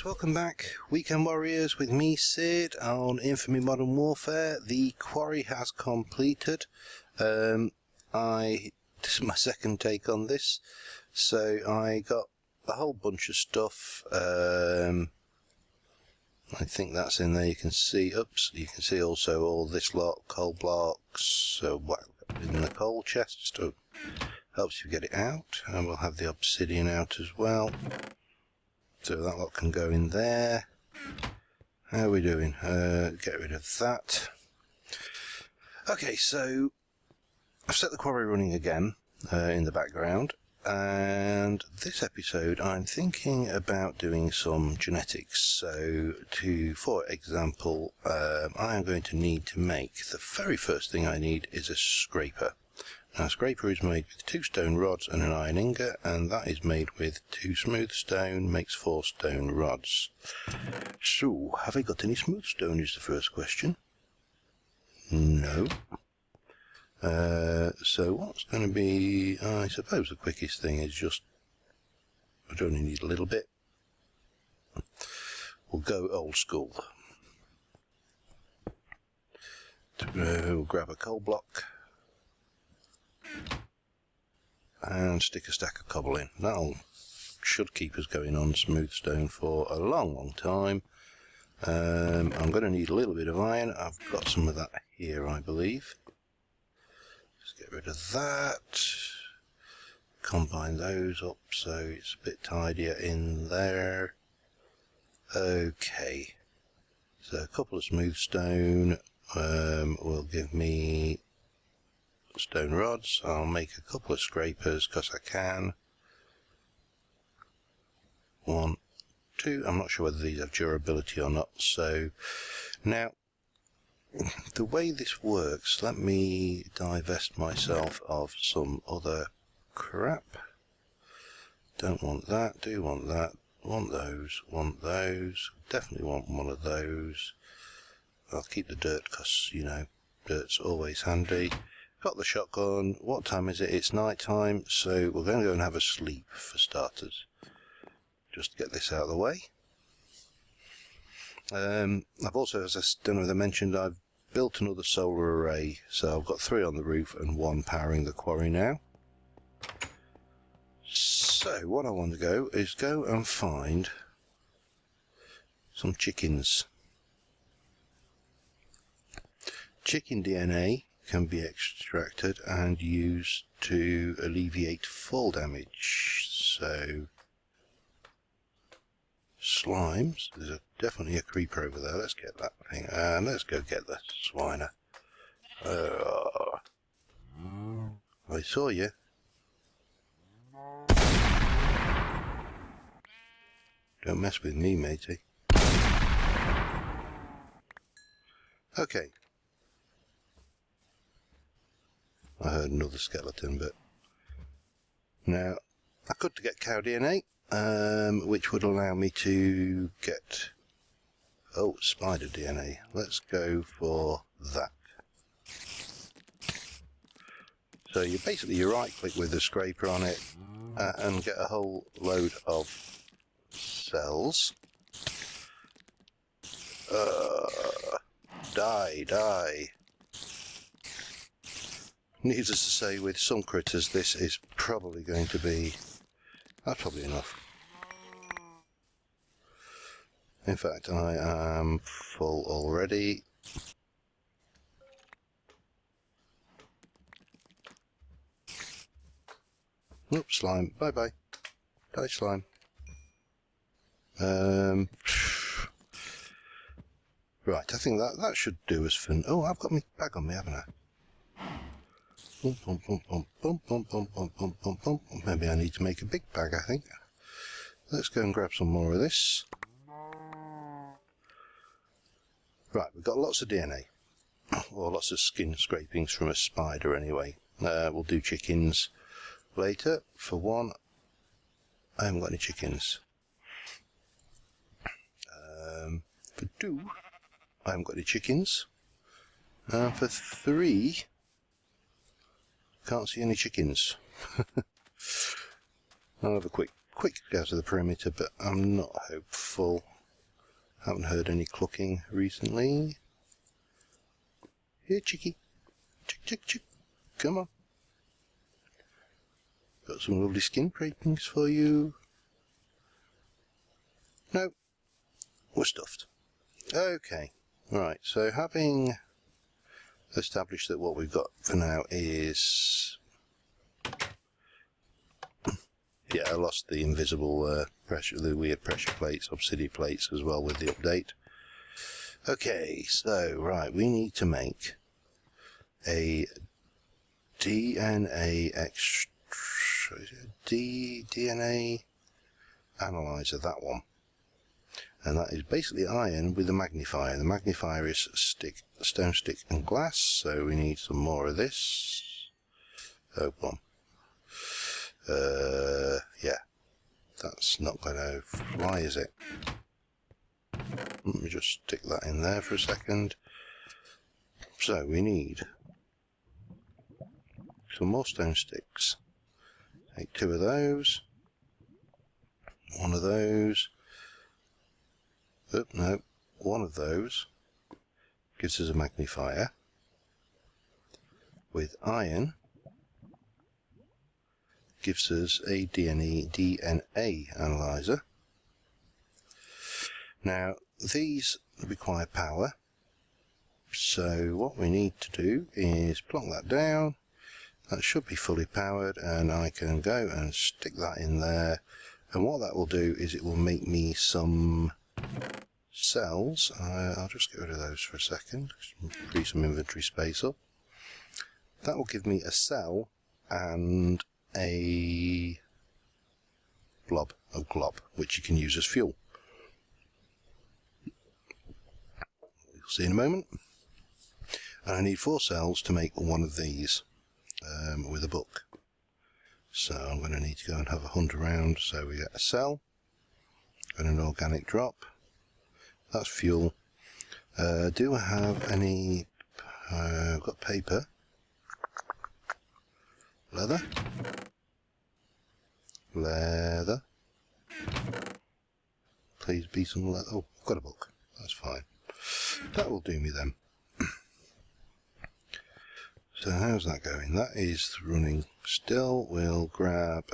guys, welcome back. Weekend Warriors with me, Sid, on Infamy Modern Warfare. The quarry has completed. This is my second take on this. So I got a whole bunch of stuff. I think that's in there. You can see, you can see also all this lot, coal blocks. So what in the coal chest, so helps you get it out. And we'll have the obsidian out as well. So that lot can go in there. How are we doing? Get rid of that. Okay, so I've set the quarry running again in the background, and this episode I'm thinking about doing some genetics. So for example, I am going to need to make, the very first thing I need is a scraper. Now, a scraper is made with 2 stone rods and an iron ingot, and that is made with 2 smooth stone, makes 4 stone rods. So, have I got any smooth stone is the first question. No. So what's going to be, I suppose the quickest thing is just, I only need a little bit. We'll go old school. We'll grab a coal block and stick a stack of cobble in. That'll should keep us going on smooth stone for a long time. I'm going to need a little bit of iron. I've got some of that here, I believe. Let's get rid of that. Combine those up so it's a bit tidier in there. Okay, so a couple of smooth stone will give me stone rods. I'll make a couple of scrapers because I can. 1, 2. I'm not sure whether these have durability or not. So now the way this works, let me divest myself of some other crap. Don't want that, do want that, want those, definitely want one of those. I'll keep the dirt because, you know, dirt's always handy. Got the shotgun. What time is it? It's night time, so we're going to go and have a sleep for starters. Just to get this out of the way. I've also, as I don't know if I mentioned, I've built another solar array. So I've got 3 on the roof and 1 powering the quarry now. So what I want to go is go and find some chickens. Chicken DNA can be extracted and used to alleviate fall damage. So slimes, there's definitely a creeper over there. Let's get that thing, and let's go get the swiner. I saw you. Don't mess with me, matey. Okay. I heard another skeleton, but now I could get cow DNA, which would allow me to get spider DNA. Let's go for that. So you right click with the scraper on it and get a whole load of cells. Die. Needless to say, with some critters, this is probably going to be... That's probably enough. In fact, I am full already. Oops, slime. Bye-bye. Die, slime. Right, I think that should do us for... Oh, I've got my bag on me, haven't I? Maybe I need to make a big bag, I think. Let's go and grab some more of this. Right, we've got lots of DNA. Or lots of skin scrapings from a spider anyway. We'll do chickens later. For 1, I haven't got any chickens. For 2, I haven't got any chickens. For 3... Can't see any chickens. I'll have a quick go to the perimeter, but I'm not hopeful. Haven't heard any clucking recently. Here, chickie. Chick, chick, chick. Come on. Got some lovely skin scrapings for you. No, we're stuffed. Okay, right, so having established that what we've got for now is... Yeah, I lost the invisible pressure, the weird pressure plates, obsidian plates as well with the update. Okay, so, right, we need to make a DNA DNA analyzer, that one. And that is basically iron with a magnifier. The magnifier is stone stick and glass, so we need some more of this. Oh, come on. Yeah, that's not going to fly, is it? Let me just stick that in there for a second. So we need some more stone sticks. Take 2 of those, 1 of those. Oh, no, 1 of those gives us a magnifier. With iron, gives us a DNA analyzer. Now, these require power, so what we need to do is plonk that down. That should be fully powered, and I can go and stick that in there, and what that will do is it will make me some cells. I'll just get rid of those for a second, free some inventory space up. That will give me a cell and a glob, which you can use as fuel. You'll see in a moment. And I need 4 cells to make one of these with a book. So I'm going to need to go and have a hunt around. So we get a cell and an organic drop. That's fuel. Do I have any... I've got paper. Leather. Leather. Please be some leather. Oh, I've got a book. That's fine. That will do me then. So how's that going? That is running still. We'll grab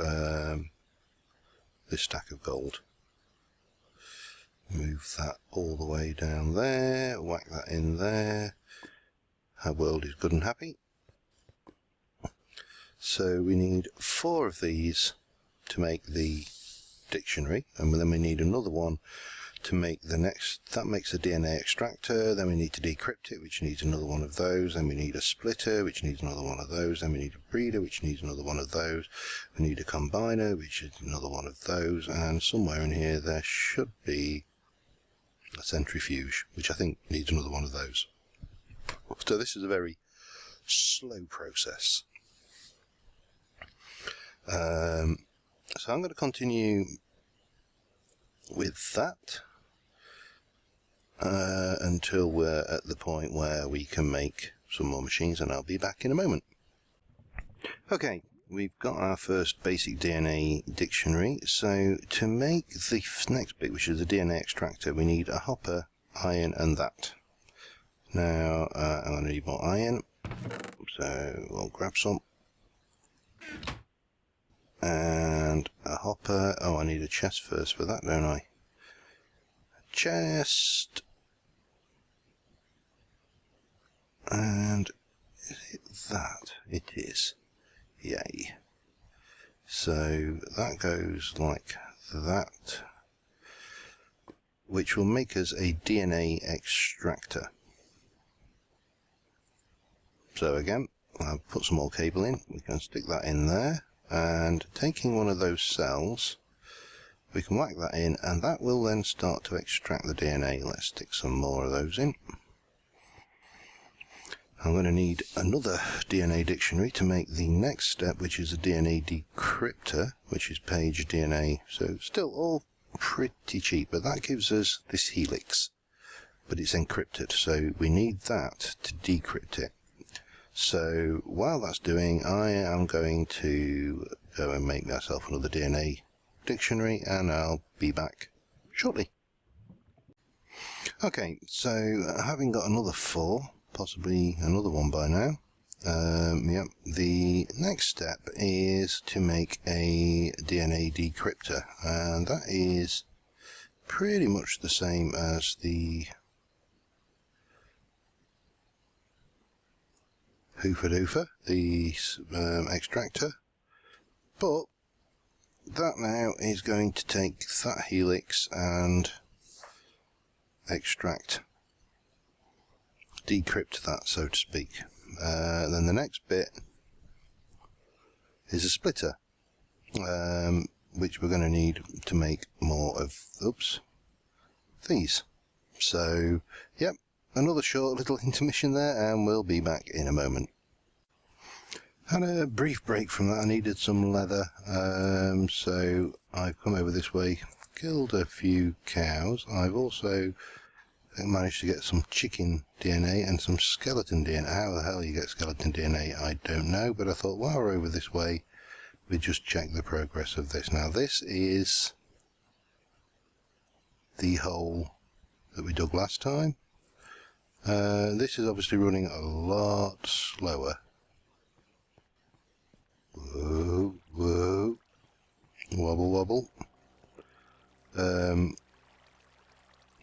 this stack of gold. Move that all the way down there. Whack that in there. Our world is good and happy. So we need 4 of these to make the dictionary, and then we need another one to make the next. That makes a DNA extractor. Then we need to decrypt it, which needs another one of those. Then we need a splitter, which needs another one of those. Then we need a breeder, which needs another one of those. We need a combiner, which is another one of those. And somewhere in here there should be a centrifuge, which I think needs another one of those. So this is a very slow process. So I'm going to continue with that until we're at the point where we can make some more machines, and I'll be back in a moment. Okay, we've got our first basic DNA dictionary. So to make the next bit, which is the DNA extractor, we need a hopper, iron, and that. Now I'm going to need more iron, so we'll grab some. And a hopper. Oh, I need a chest first for that, don't I? A chest. And is it that? It is. Yay. So that goes like that, which will make us a DNA extractor. So again, I'll put some more cable in. We can stick that in there. And taking one of those cells, we can whack that in, and that will then start to extract the DNA. Let's stick some more of those in. I'm going to need another DNA dictionary to make the next step, which is a DNA decryptor, which is page DNA. So still all pretty cheap, but that gives us this helix, but it's encrypted, so we need that to decrypt it. So while that's doing, I am going to go and make myself another DNA dictionary, and I'll be back shortly. Okay, so having got another 4, possibly another one by now, yep, the next step is to make a DNA decryptor, and that is pretty much the same as the Hoofa, the extractor, but that now is going to take that helix and decrypt that, so to speak. Then the next bit is a splitter, which we're going to need to make more of these. So, yep, another short little intermission there, and we'll be back in a moment. Had a brief break from that. I needed some leather, so I've come over this way, killed a few cows. I've also managed to get some chicken DNA and some skeleton DNA. How the hell you get skeleton DNA, I don't know, but I thought while we're over this way, we just check the progress of this. Now this is the hole that we dug last time. This is obviously running a lot slower. Whoa, whoa, wobble, wobble.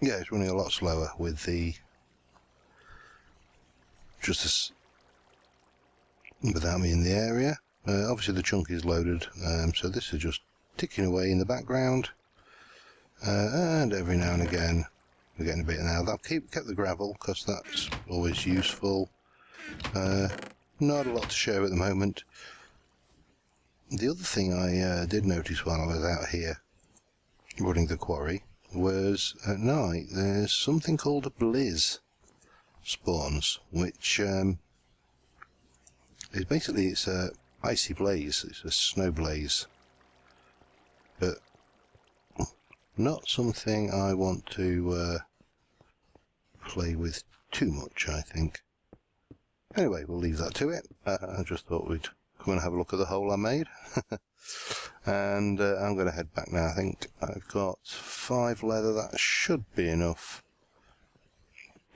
Yeah, it's running a lot slower with the without me in the area. Obviously the chunk is loaded, so this is just ticking away in the background, and every now and again we're getting a bit. Now I've kept the gravel because that's always useful. Not a lot to show at the moment. The other thing I did notice while I was out here running the quarry was at night there's something called a blizz spawns, which is basically, it's a icy blaze, it's a snow blaze, but not something I want to play with too much, I think. Anyway, we'll leave that to it. I just thought we'd come and have a look at the hole I made. And I'm going to head back now. I think I've got 5 leather. That should be enough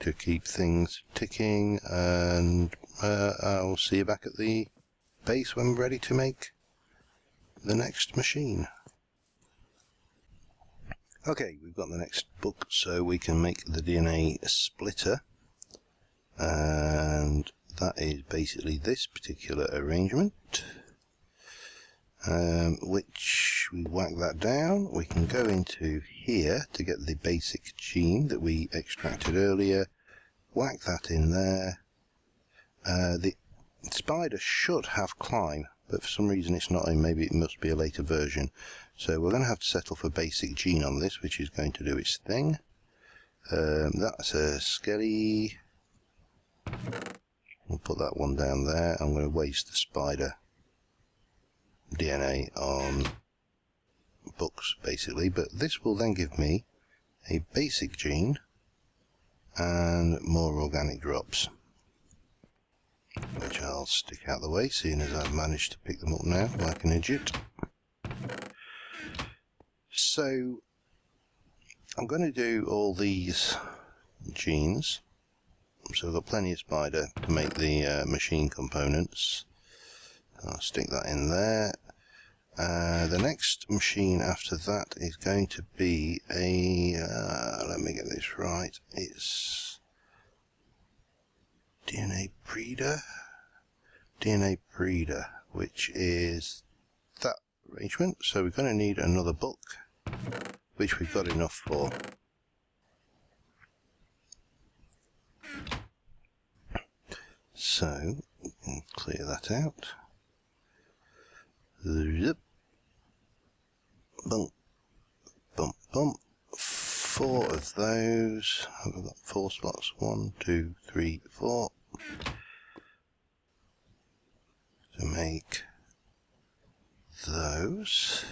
to keep things ticking, and I'll see you back at the base when we're ready to make the next machine. Okay, we've got the next book, so we can make the DNA splitter, and that is basically this particular arrangement. Which we whack that down, we can go into here to get the basic gene that we extracted earlier, whack that in there. The spider should have climb, but for some reason it's not in. Maybe it must be a later version, so we're going to have to settle for basic gene on this, which is going to do its thing. That's a skelly. We'll put that one down there. I'm going to waste the spider DNA on books basically, but this will then give me a basic gene and more organic drops, which I'll stick out the way, seeing as I've managed to pick them up now like an idiot. So I'm going to do all these genes, so I've got plenty of spider to make the machine components. I'll stick that in there. The next machine after that is going to be a, let me get this right, it's DNA breeder, which is that arrangement. So we're going to need another book, which we've got enough for. So we can clear that out. Zip. Bump, bump, bump. 4 of those. I've got 4 slots. 1, 2, 3, 4. To make those.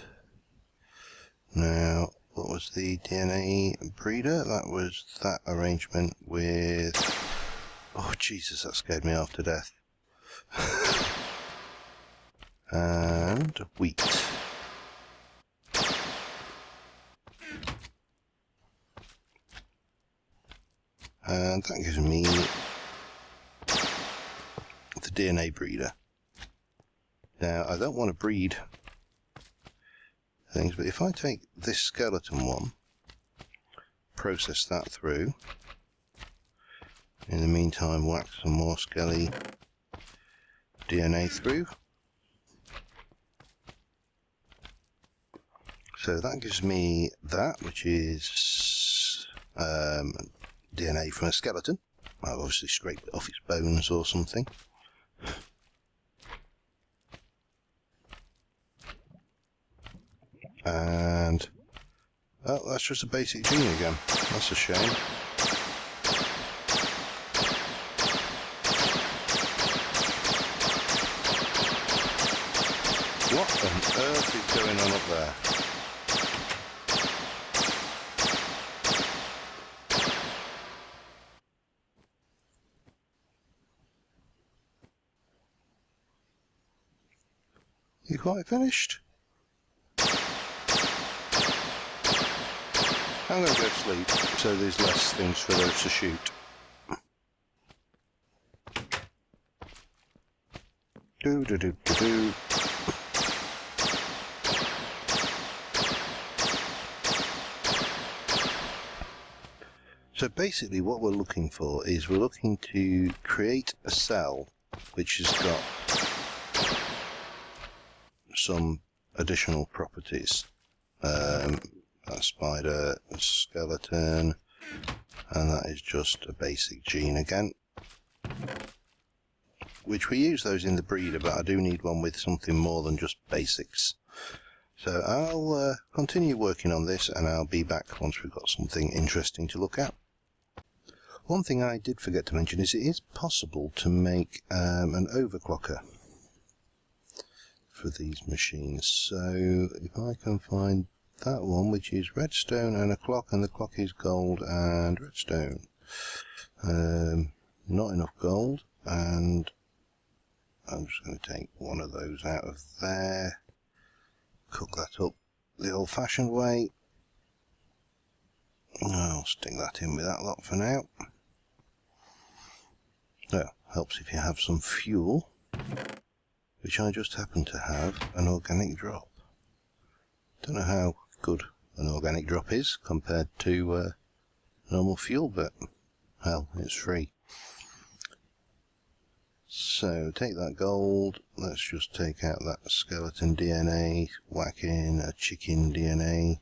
Now, what was the DNA breeder? That was that arrangement with... Oh, Jesus, that scared me half to death. And wheat. and that gives me the DNA breeder. Now I don't want to breed things, but if I take this skeleton one, process that through, in the meantime whack some more skelly DNA through. So that gives me that, which is DNA from a skeleton. I've obviously scraped it off its bones or something. And oh, that's just a basic gene again. That's a shame. What on earth is going on up there? You quite finished? I'm going to go to sleep, so there's less things for those to shoot. Do. So basically what we're looking for is we're looking to create a cell which has got some additional properties. A spider, a skeleton, and that is just a basic gene again, which we use those in the breeder, but I do need one with something more than just basics. So I'll continue working on this, and I'll be back once we've got something interesting to look at. One thing I did forget to mention is it is possible to make an overclocker for these machines. So if I can find that one, which is redstone and a clock, and the clock is gold and redstone. Not enough gold, and I'm just going to take one of those out of there, cook that up the old-fashioned way. I'll stick that in with that lot for now. Well, helps if you have some fuel, which I just happen to have an organic drop. Don't know how good an organic drop is compared to normal fuel, but hell, it's free. So take that gold, let's just take out that skeleton DNA, whack in a chicken DNA.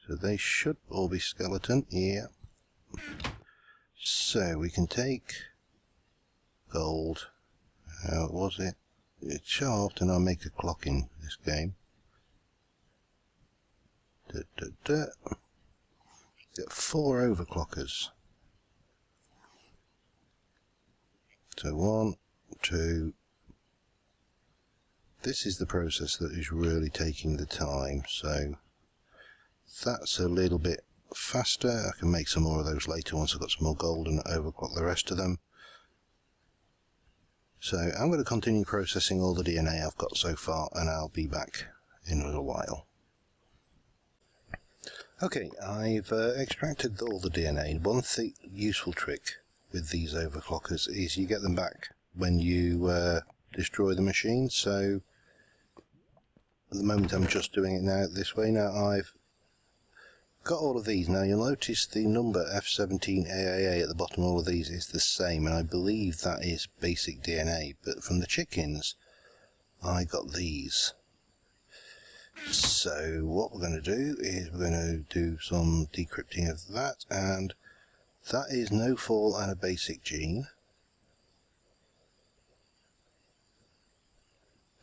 So they should all be skeleton, yeah. So we can take gold, how was it? It's so often I make a clock in this game. Get 4 overclockers. So 1, 2. This is the process that is really taking the time, so that's a little bit faster. I can make some more of those later once I've got some more gold and overclock the rest of them. So I'm going to continue processing all the DNA I've got so far, and I'll be back in a little while. Okay, I've extracted all the DNA. One useful trick with these overclockers is you get them back when you destroy the machine. So at the moment I'm just doing it now this way. Now I've got all of these. Now you'll notice the number F17AAA at the bottom of all of these is the same, and I believe that is basic DNA, but from the chickens I got these. So what we're going to do is we're going to do some decrypting of that, and that is no fall and a basic gene.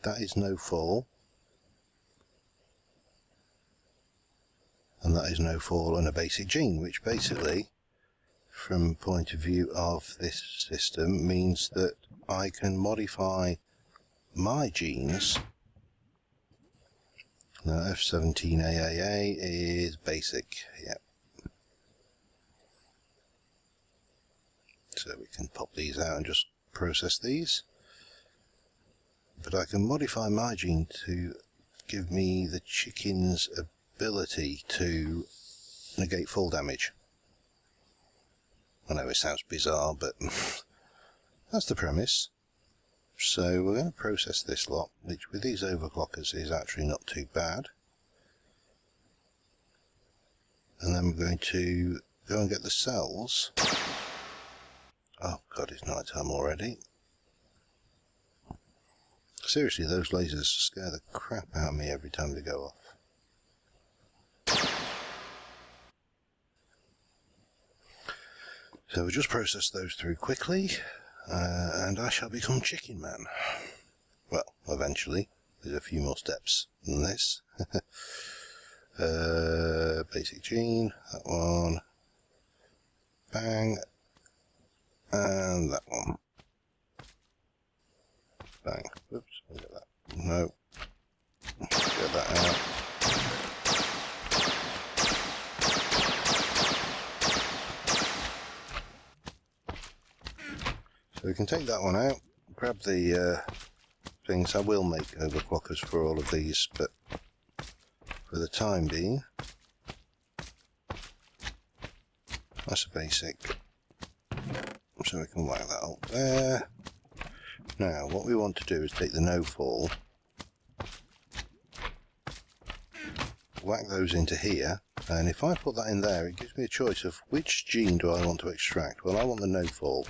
That is no fall. And that is no fall and a basic gene, which basically, from point of view of this system, means that I can modify my genes. Now F17AAA is basic, yeah. So we can pop these out and just process these. But I can modify my gene to give me the chicken's ability to negate fall damage. I know it sounds bizarre, but that's the premise. So we're going to process this lot, which with these overclockers is actually not too bad. And then we're going to go and get the cells. Oh god, it's night time already. Seriously, those lasers scare the crap out of me every time they go off. So we'll just process those through quickly, and I shall become Chicken Man. Well, eventually. There's a few more steps than this. Basic gene, that one. Bang. And that one. Bang. Oops, I'll get that. No. Get that out. So we can take that one out, grab the things. I will make overclockers for all of these, but for the time being, that's a basic. So we can whack that up there. Now, what we want to do is take the no-fall, whack those into here, and if I put that in there, it gives me a choice of which gene do I want to extract. Well, I want the no-fall,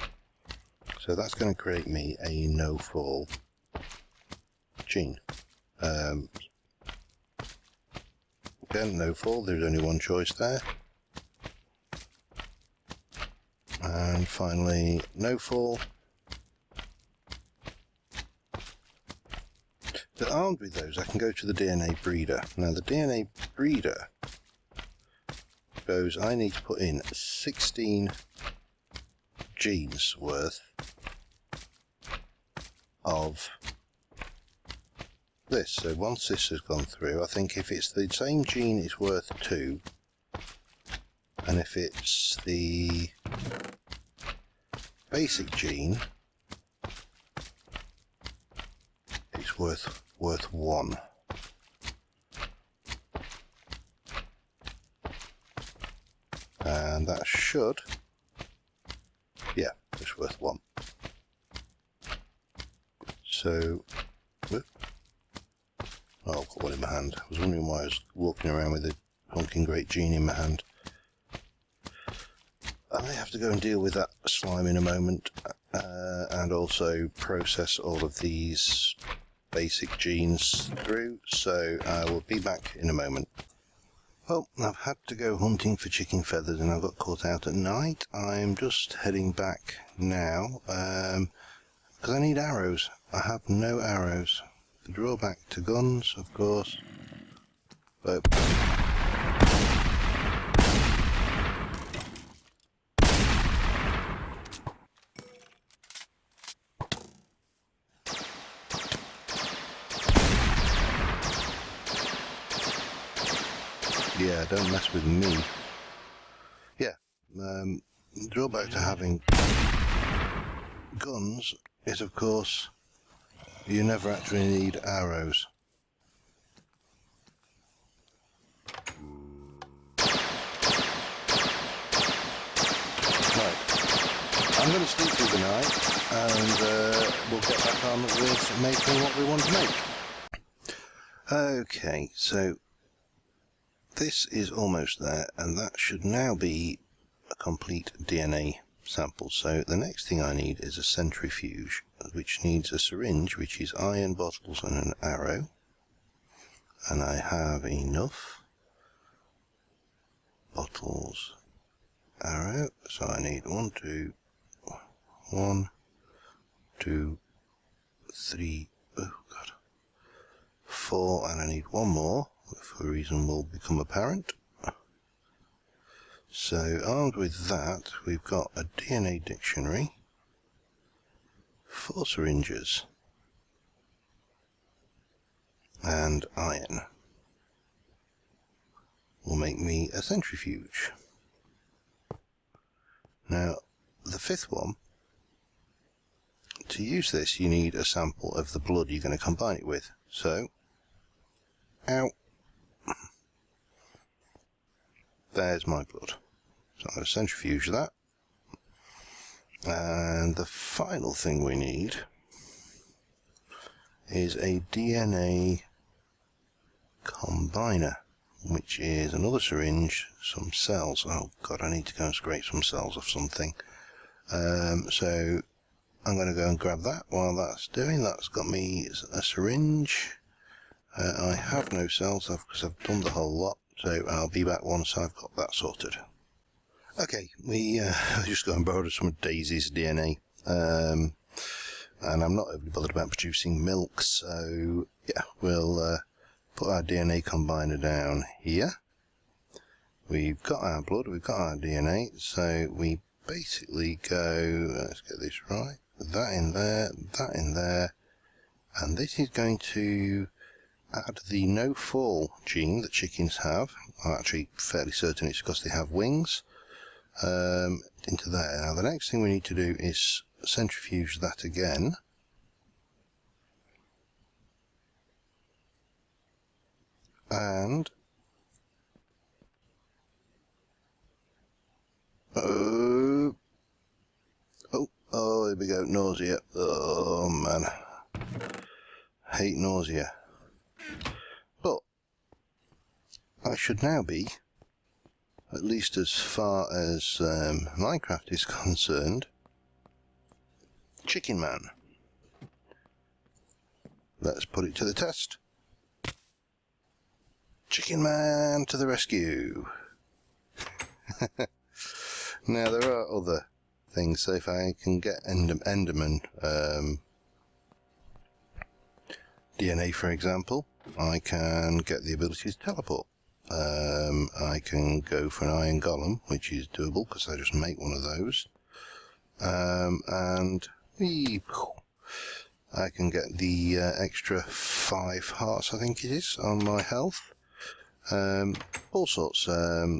so that's going to create me a no-fall gene. Again, no-fall, there's only one choice there. And finally, no-fall. So armed with those, I can go to the DNA breeder. Now the DNA breeder goes, I need to put in 16 genes worth of this. So once this has gone through, I think if it's the same gene, it's worth 2. And if it's the basic gene, it's worth 1. And that should, yeah, it's worth 1. So, oh, I've got one in my hand. I was wondering why I was walking around with a honking great gene in my hand. I have to go and deal with that slime in a moment, and also process all of these basic genes through, so I will be back in a moment. Well, I've had to go hunting for chicken feathers and I got caught out at night. I'm just heading back now, because I need arrows. I have no arrows. The drawback to guns, of course, but yeah, don't mess with me. Yeah, the drawback to having guns is, of course, you never actually need arrows. Right, I'm going to sleep through the night, and we'll get back on with making what we want to make. Okay, so this is almost there, and that should now be a complete DNA sample. So the next thing I need is a centrifuge, which needs a syringe, which is iron bottles and an arrow. And I have enough bottles, arrow, so I need 1, 2, 3, oh god, 4, and I need one more, for a reason will become apparent. So armed with that, we've got a DNA dictionary, 4 syringes, and iron will make me a centrifuge. Now, the 5th one, to use this you need a sample of the blood you're going to combine it with. So, ow, there's my blood. So I'm going to centrifuge that, And the final thing we need is a DNA combiner, which is another syringe, some cells. Oh god, I need to go and scrape some cells off something. So I'm going to go and grab that while that's doing. That's got me a syringe. I have no cells because I've done the whole lot, so I'll be back once I've got that sorted. Okay, we just go and borrow some of Daisy's DNA, and I'm not overly bothered about producing milk, so yeah, we'll put our DNA combiner down here. We've got our blood, we've got our DNA, so we basically go, let's get this right, that in there, and this is going to add the no fall gene that chickens have. I'm actually fairly certain it's because they have wings, into there. Now the next thing we need to do is centrifuge that again. And oh, here we go, nausea. Oh man, hate nausea. But I should now be, at least as far as Minecraft is concerned, Chicken Man. Let's put it to the test. Chicken Man to the rescue. Now there are other things, so if I can get Enderman DNA, for example, I can get the ability to teleport. I can go for an iron golem, which is doable because I just make one of those, and I can get the extra 5 hearts, I think it is, on my health. All sorts. Off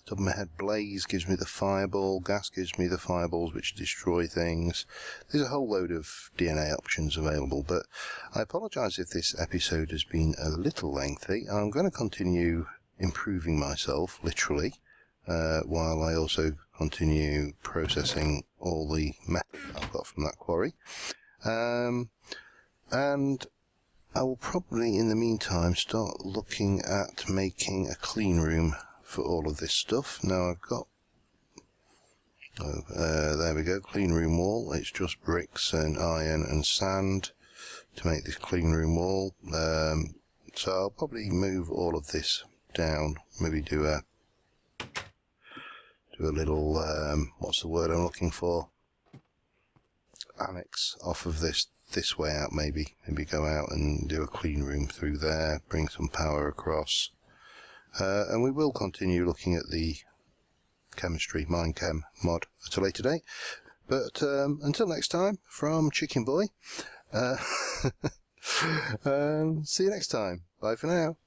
the top of my head, blaze gives me the fireball, gas gives me the fireballs which destroy things. There's a whole load of DNA options available, but I apologise if this episode has been a little lengthy. I'm going to continue improving myself, literally, while I also continue processing all the metal I've got from that quarry. And I will probably, in the meantime, start looking at making a clean room for all of this stuff. Now I've got, there we go, clean room wall. It's just bricks and iron and sand to make this clean room wall. So I'll probably move all of this down, maybe do a little, what's the word I'm looking for? Annex off of this way out, maybe go out and do a clean room through there, bring some power across, and we will continue looking at the chemistry Minechem mod at a later date. But until next time, from Chicken Boy, see you next time. Bye for now.